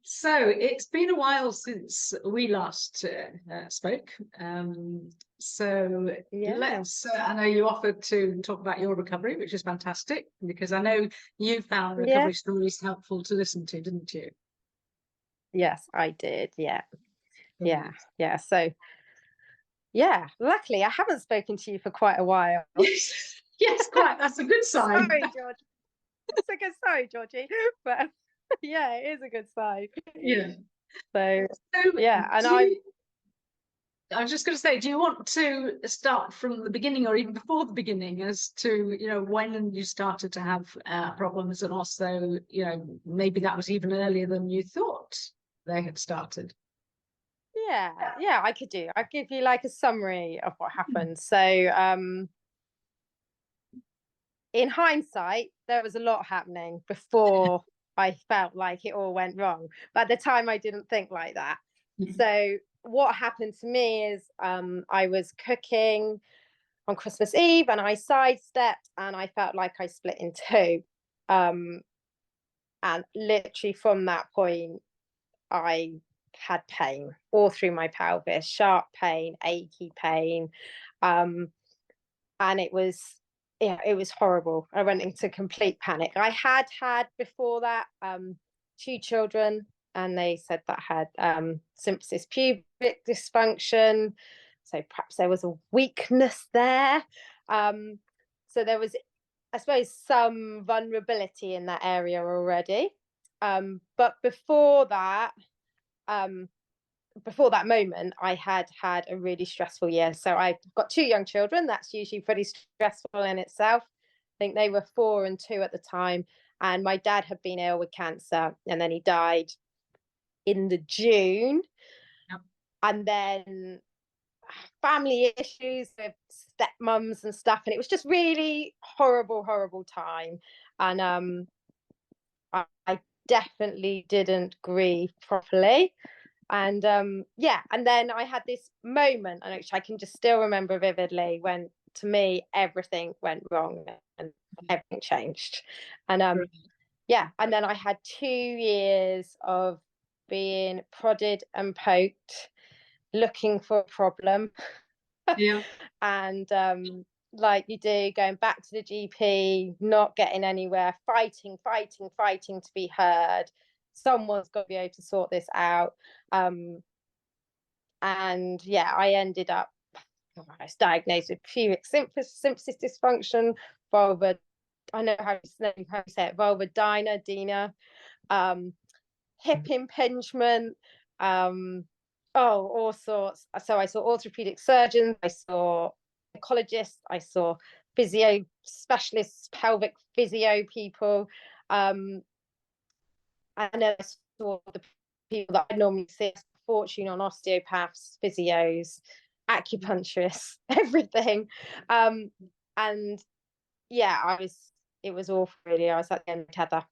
So it's been a while since we last spoke. So let's, I know you offered to talk about your recovery, which is fantastic, because I know you found recovery stories helpful to listen to, didn't you? Yes, I did. Yeah. So, yeah, luckily I haven't spoken to you for quite a while. Yes, quite. That's a good sign. Sorry, George. It's a good sign, Georgie. But yeah, it is a good sign. Yeah. So yeah, and I was just going to say, do you want to start from the beginning or even before the beginning as to, when you started to have problems, and also, maybe that was even earlier than you thought they had started? Yeah, I could do. I'll give you like a summary of what happened. So in hindsight, there was a lot happening before I felt like it all went wrong. But at the time, I didn't think like that. So what happened to me is I was cooking on Christmas Eve and I sidestepped and I felt like I split in two. And literally from that point, I had pain all through my pelvis, sharp pain, achy pain. And it was horrible. I went into complete panic. I had before that two children, and they said that had symphysis pubic dysfunction, so perhaps there was a weakness there. So there was, I suppose, some vulnerability in that area already. But before that moment, I had a really stressful year. So I've got two young children. That's usually pretty stressful in itself. I think they were 4 and 2 at the time. And my dad had been ill with cancer, and then he died in the June. Yep. And then family issues with stepmoms and stuff. And it was just really horrible time. And I definitely didn't grieve properly. And and then I had this moment, and which I can just still remember vividly, when to me everything went wrong and everything changed. And and then I had 2 years of being prodded and poked, looking for a problem. Yeah. And like you do, going back to the GP, not getting anywhere, fighting to be heard. Someone's got to be able to sort this out. And yeah, I ended up, I was diagnosed with pubic symphysis dysfunction, vulva, I know how to say it, vulvodynia, hip impingement, all sorts. So I saw orthopedic surgeons, I saw psychologists, I saw physio specialists, pelvic physio people, and then I saw the people that I normally see, fortune on osteopaths, physios, acupuncturists, everything. And yeah, it was awful, really. I was at the end of tether.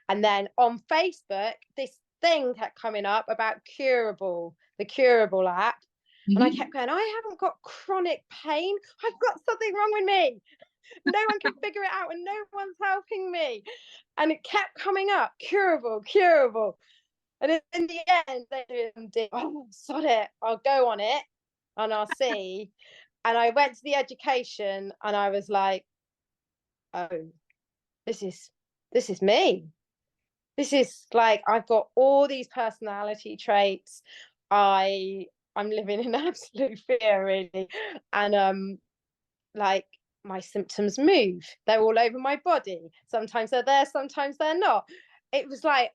And then on Facebook, this thing kept coming up about Curable, the Curable app. And I kept going, I haven't got chronic pain. I've got something wrong with me. No one can figure it out and no one's helping me. And it kept coming up, Curable. And in the end, they did, sod it, I'll go on it and I'll see. And I went to the education and I was like, oh, this is me. This is like, I've got all these personality traits. I'm living in absolute fear, really. And like, my symptoms move. They're all over my body. Sometimes they're there, sometimes they're not. It was like,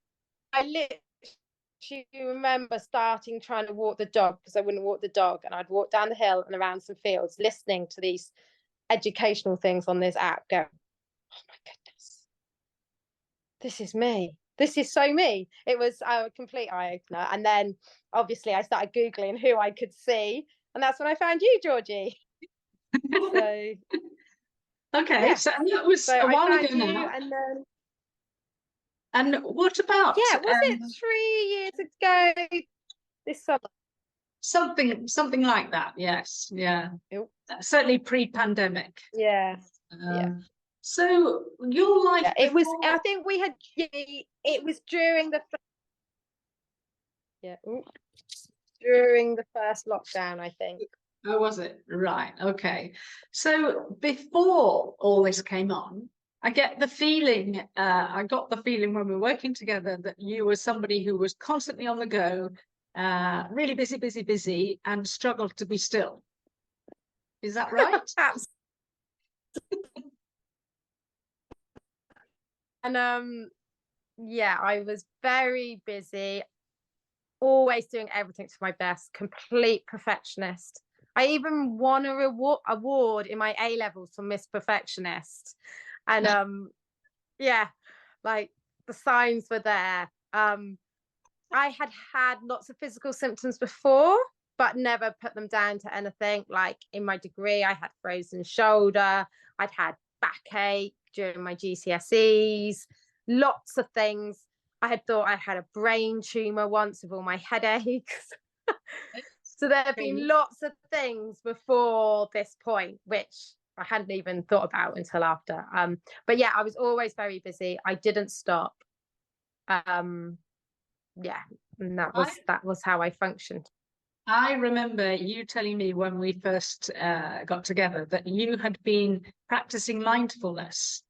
I literally remember trying to walk the dog, because I wouldn't walk the dog, and I'd walk down the hill and around some fields listening to these educational things on this app, going, oh my goodness, this is me. This is so me. It was a complete eye-opener. And then obviously I started Googling who I could see, and that's when I found you, Georgie. So okay, yeah. So that was a while ago now. And what about was it 3 years ago this summer? Something like that, yes. Yeah. Certainly pre-pandemic. Yeah. So your life, it was, I think we had, it was during the Yeah. Ooh. During the first lockdown, I think. Oh, was it? Right. Okay. So before all this came on, I got the feeling when we were working together that you were somebody who was constantly on the go, really busy, busy, busy, and struggled to be still. Is that right? And yeah, I was very busy, always doing everything to my best, complete perfectionist. I even won a award in my A levels for Miss Perfectionist. And yeah, like the signs were there. I had lots of physical symptoms before, but never put them down to anything. Like in my degree, I had frozen shoulder, I'd had backache during my GCSEs, lots of things. I had thought I had a brain tumor once with all my headaches. So there have been lots of things before this point, which I hadn't even thought about until after. But yeah, I was always very busy. I didn't stop. Yeah, and that was how I functioned. I remember you telling me when we first got together that you had been practicing mindfulness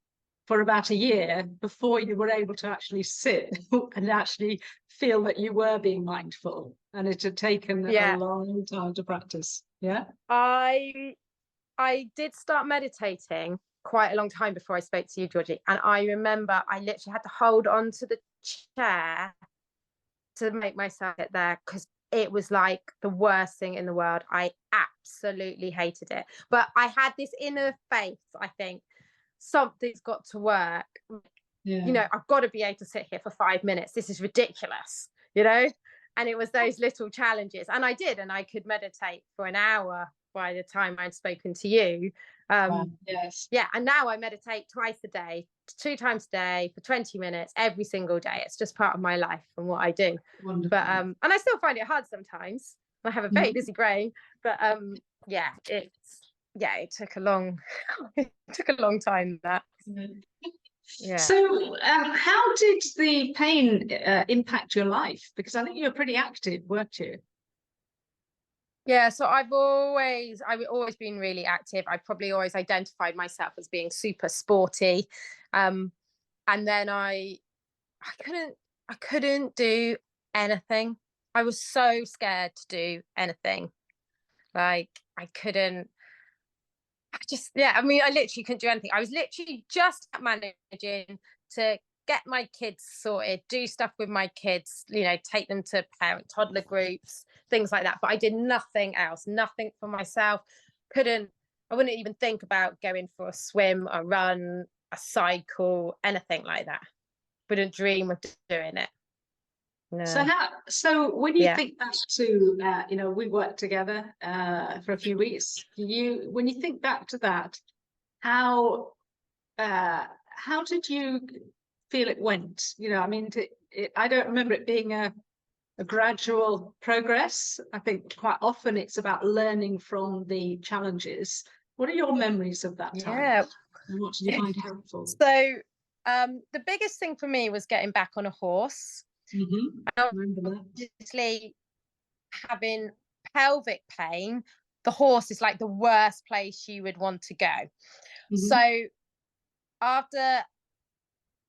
for about a year before you were able to actually sit and actually feel that you were being mindful, and it had taken a long time to practice. Yeah, I did start meditating quite a long time before I spoke to you, Georgie, and I remember I literally had to hold on to the chair to make myself sit there because it was like the worst thing in the world. I absolutely hated it, but I had this inner faith. I think something's got to work. You know, I've got to be able to sit here for 5 minutes. This is ridiculous, you know? And it was those little challenges. And I did, and I could meditate for an hour by the time I'd spoken to you. yes. Yeah. And now I meditate twice a day, 2 times a day for 20 minutes every single day. It's just part of my life and what I do. Wonderful. But and I still find it hard sometimes. I have a very busy brain, but yeah, it took a long time that. Yeah. So how did the pain impact your life? Because I think you were pretty active, weren't you? Yeah, so I've always been really active. I probably always identified myself as being super sporty. And then I couldn't do anything. I was so scared to do anything. Like I mean, I literally couldn't do anything. I was literally just managing to get my kids sorted, do stuff with my kids, you know, take them to parent toddler groups, things like that. But I did nothing else, nothing for myself. I wouldn't even think about going for a swim, a run, a cycle, anything like that. Wouldn't dream of doing it. No. So when you think back to, you know, we worked together for a few weeks. When you think back to that, how did you feel it went? You know, I mean, I don't remember it being a gradual progress. I think quite often it's about learning from the challenges. What are your memories of that time? Yeah. And what did you find helpful? So the biggest thing for me was getting back on a horse. Obviously, having pelvic pain, the horse is like the worst place you would want to go. So after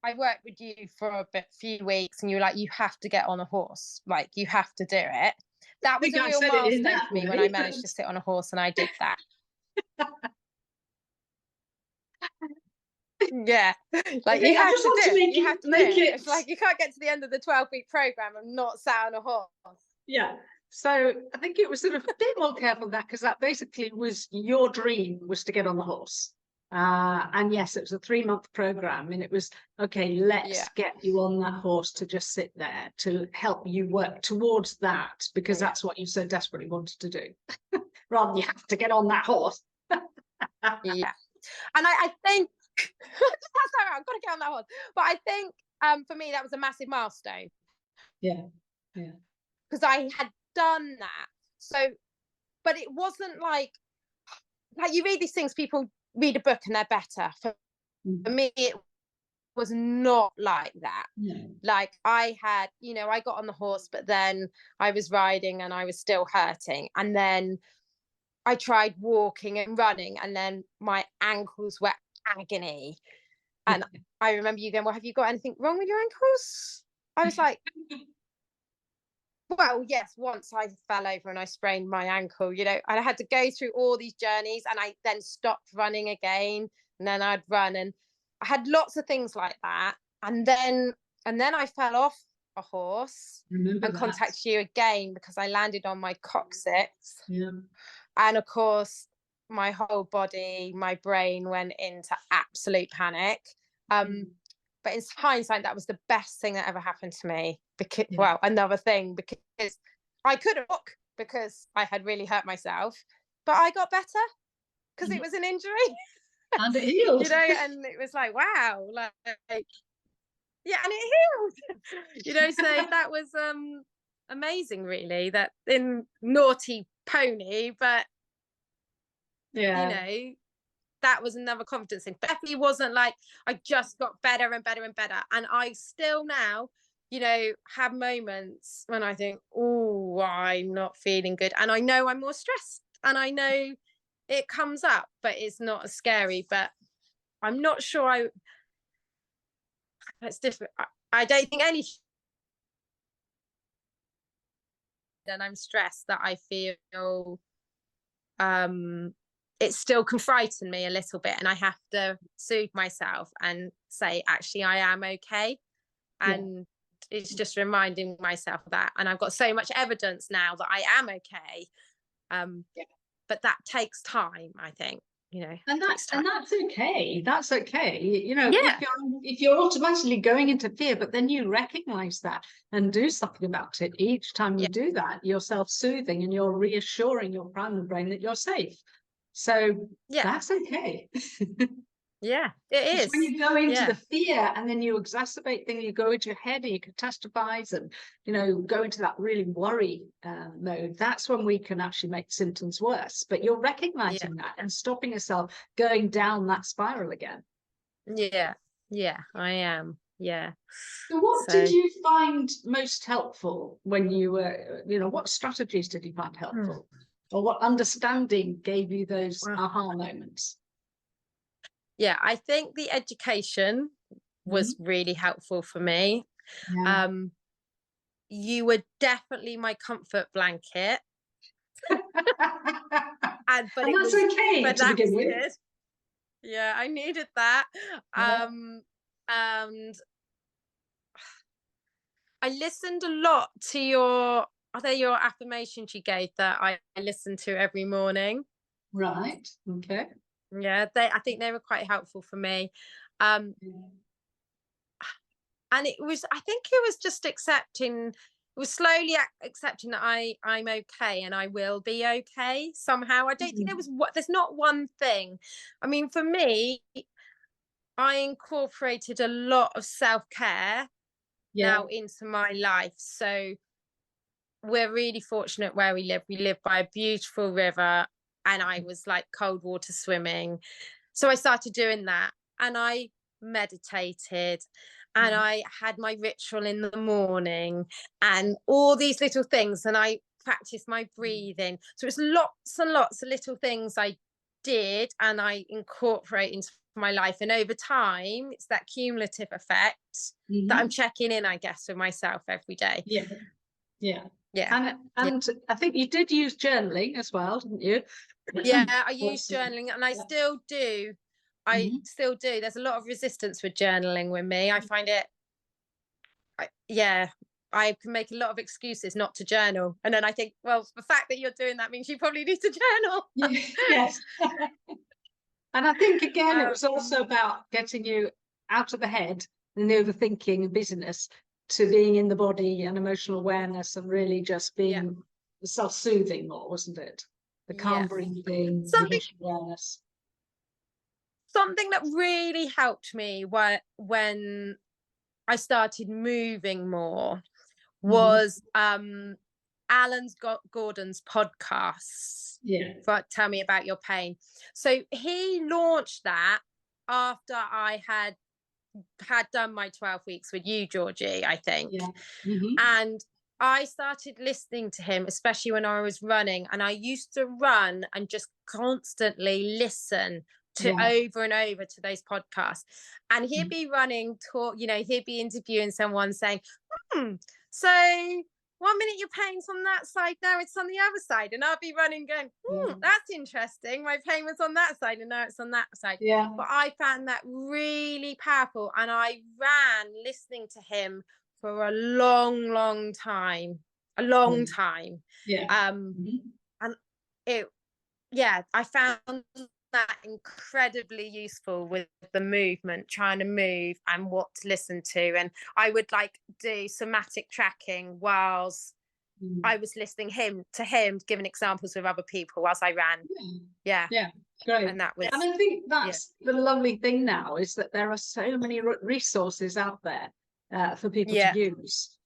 I worked with you for a few weeks and you were like, you have to get on a horse, like you have to do it. That was a real milestone for me when I managed to sit on a horse and I did that. Yeah, like you have to do it. You have to do it. It's like you can't get to the end of the 12-week program and not sat on a horse. Yeah. So I think it was sort of a bit more careful that, because that basically was your dream, was to get on the horse. And yes, it was a 3-month program, and it was okay, let's get you on that horse to just sit there to help you work towards that, because that's what you so desperately wanted to do, rather than you have to get on that horse. Yeah. And I think that's all right, I've got to get on that horse. But I think for me that was a massive milestone. Yeah. Because I had done that. So, but it wasn't like you read these things, people read a book and they're better. For me, it was not like that. No. Like I had, I got on the horse, but then I was riding and I was still hurting. And then I tried walking and running, and then my ankles were agony. And I remember you going, well, have you got anything wrong with your ankles? I was like, well, yes, once I fell over and I sprained my ankle, and I had to go through all these journeys, and I then stopped running again, and then I'd run, and I had lots of things like that. And then I fell off a horse and contacted you again because I landed on my coccyx. Yeah. And of course, my whole body, my brain went into absolute panic. But in hindsight, that was the best thing that ever happened to me. Because, well, another thing, because I couldn't walk because I had really hurt myself, but I got better because it was an injury. And it healed. And it was like, wow, like, yeah, and it healed. So that was amazing, really, that in naughty pony, but that was another confidence thing. Definitely wasn't like I just got better and better and better. And I still now, have moments when I think, oh, I'm not feeling good. And I know I'm more stressed, and I know it comes up, but it's not as scary. But I'm not sure it's different. I don't think any. And I'm stressed that I feel it still can frighten me a little bit, and I have to soothe myself and say, actually, I am okay. And it's just reminding myself of that. And I've got so much evidence now that I am okay. But that takes time, I think. And that's okay. That's okay. If you're automatically going into fear, but then you recognize that and do something about it. Each time you do that, you're self-soothing and you're reassuring your primal brain that you're safe. So that's okay. Yeah, it is. When you go into the fear and then you exacerbate things, you go into your head and you catastrophize and, go into that really worry mode. That's when we can actually make symptoms worse. But you're recognizing that and stopping yourself going down that spiral again. Yeah, I am. Yeah. So what did you find most helpful when you were, what strategies did you find helpful? Or what understanding gave you those aha moments? Yeah, I think the education was really helpful for me. You were definitely my comfort blanket. But that's okay to begin with. Good. Yeah, I needed that. And I listened a lot to your affirmations you gave that I listened to every morning. Right. Okay. Yeah, I think they were quite helpful for me. And I think it was just slowly accepting that I'm okay and I will be okay somehow. I don't think there's not one thing. I mean, for me, I incorporated a lot of self-care now into my life. So we're really fortunate where we live. We live by a beautiful river, and I was like cold water swimming. So I started doing that, and I meditated, and I had my ritual in the morning and all these little things, and I practiced my breathing. So it's lots and lots of little things I did and I incorporate into my life. And over time, it's that cumulative effect that I'm checking in, I guess, with myself every day. And I think you did use journaling as well, didn't you? Yeah, I use journaling, and I still do. Still do. There's a lot of resistance with journaling with me. I find it, I can make a lot of excuses not to journal. And then I think, well, the fact that you're doing that means you probably need to journal. Yes. And I think, again, it was also about getting you out of the head and the overthinking and busyness to being in the body and emotional awareness and really just being self-soothing more, wasn't it? The calm breathing, awareness. Something that really helped me when I started moving more was Alan Gordon's podcast. Tell Me About Your Pain. So he launched that after I had had done my 12 weeks with you, Georgie, I think. Yeah. Mm-hmm. And I started listening to him, especially when I was running. And I used to run and just constantly listen to over and over to those podcasts. And he'd be running, he'd be interviewing someone saying, so 1 minute your pain's on that side, now it's on the other side. And I'll be running going, that's interesting. My pain was on that side and now it's on that side. Yeah. But I found that really powerful. And I ran listening to him for a long time. Yeah. And I found that incredibly useful with the movement, trying to move and what to listen to. And I would like do somatic tracking whilst I was listening to him, giving examples with other people whilst I ran. Yeah. Great. And that was, and I think that's the lovely thing now, is that there are so many resources out there for people to use,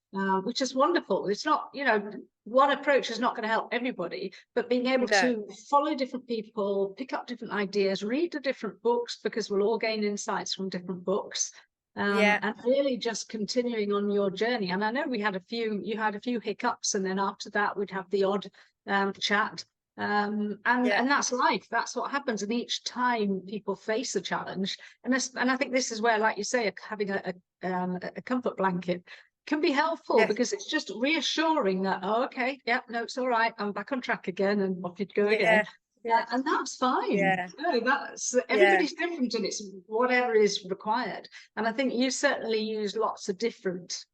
which is wonderful. It's not, one approach is not going to help everybody, but being able to follow different people, pick up different ideas, read the different books, because we'll all gain insights from different books, and really just continuing on your journey. And I know you had a few hiccups, and then after that we'd have the odd chat, and that's life. That's what happens. And each time people face a challenge, and I think this is where, like you say, having a comfort blanket can be helpful, because it's just reassuring that, it's all right, I'm back on track again, and off you go again. And that's fine. That's everybody's different, and it's whatever is required. And I think you certainly use lots of different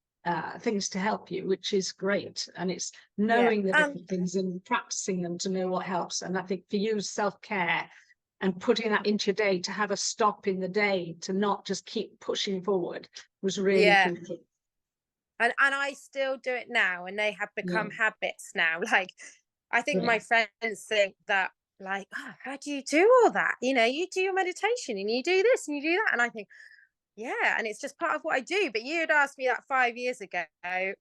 things to help you, which is great. And it's knowing the different things and practicing them to know what helps. And I think for you, self-care and putting that into your day, to have a stop in the day, to not just keep pushing forward, was really crucial. And I still do it now, and they have become habits now. Like, I think my friends think that, like, how do you do all that? You do your meditation and you do this and you do that. And I think, and it's just part of what I do. But you had asked me that 5 years ago, I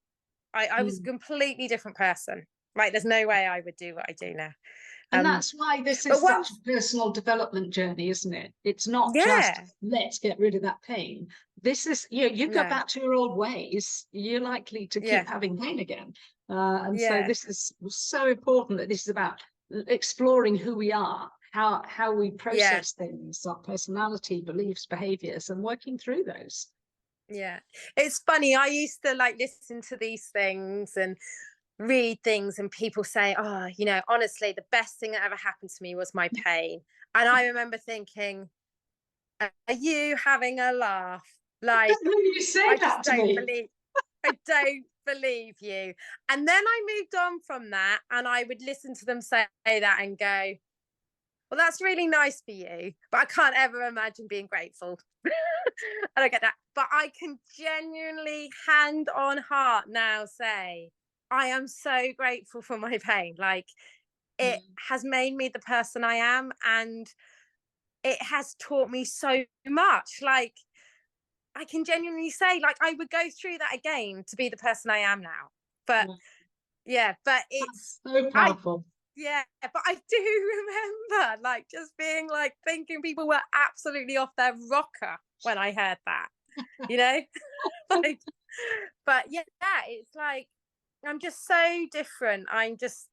was a completely different person. Like, there's no way I would do what I do now. And that's why this is such a personal development journey, isn't it? It's not just, let's get rid of that pain. This is, you go back to your old ways, you're likely to keep having pain again. So this is so important, that this is about exploring who we are, how we process things, our personality, beliefs, behaviors, and working through those. It's funny, I used to listen to these things and read things, and people say, honestly, the best thing that ever happened to me was my pain. And I remember thinking, are you having a laugh? Like, you say that to me. I don't believe you. And then I moved on from that, and I would listen to them say that and go, well, that's really nice for you, but I can't ever imagine being grateful. I don't get that. But I can genuinely, hand on heart, now say, I am so grateful for my pain. Like, it has made me the person I am, and it has taught me so much. Like, I can genuinely say, like, I would go through that again to be the person I am now. But but it's so powerful. But I do remember, like, just being like, thinking people were absolutely off their rocker when I heard that, like, but it's like, I'm just so different. I just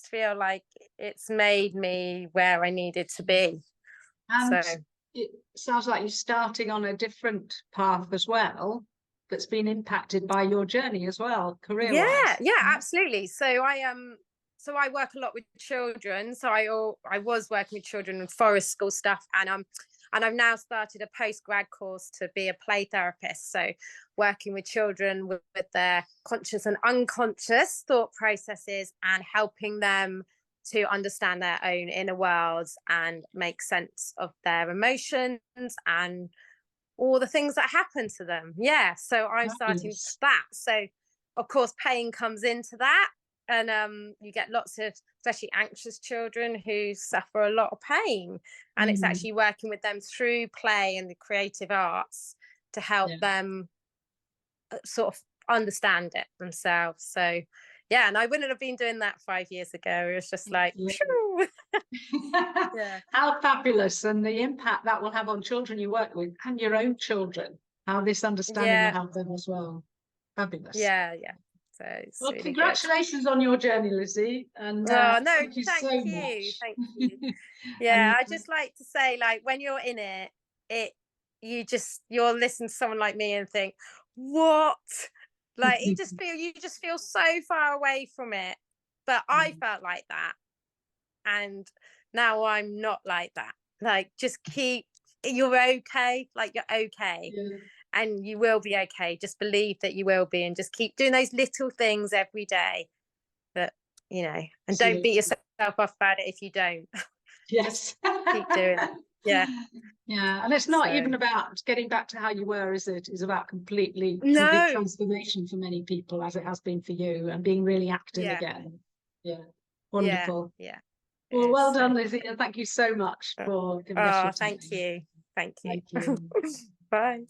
feel like it's made me where I needed to be. And it sounds like you're starting on a different path as well, that's been impacted by your journey as well, career-wise. Absolutely. So I work a lot with children. So I was working with children in forest school stuff, and I've now started a post-grad course to be a play therapist. So working with children with their conscious and unconscious thought processes, and helping them to understand their own inner worlds and make sense of their emotions and all the things that happen to them. So I'm starting that. So of course pain comes into that, and you get lots of, especially anxious children, who suffer a lot of pain, and it's actually working with them through play and the creative arts to help them sort of understand it themselves. So and I wouldn't have been doing that 5 years ago. It was just like, school. Yeah. How fabulous, and the impact that will have on children you work with and your own children, how this understanding will help them as well. Fabulous. Yeah, yeah. So it's Well, really congratulations on your journey, Lizzie. And good. Oh no, thank you so thank much. you. Yeah, And I just like to say, like, when you're in it, you'll listen to someone like me and think, what? Like, you just feel so far away from it. But I felt like that, and now I'm not like that. Like, just you're okay. Like, you're okay. yeah. And you will be okay. Just believe that you will be, and just keep doing those little things every day that, and don't beat yourself up about it if you don't. Yes. Keep doing it. Yeah. Yeah. And it's not even about getting back to how you were, is it? It's about complete transformation for many people, as it has been for you, and being really active again. Yeah. Wonderful. Yeah. Well, well done, Lizzie, and thank you so much for giving us your time. Thank you. Thank you. Bye.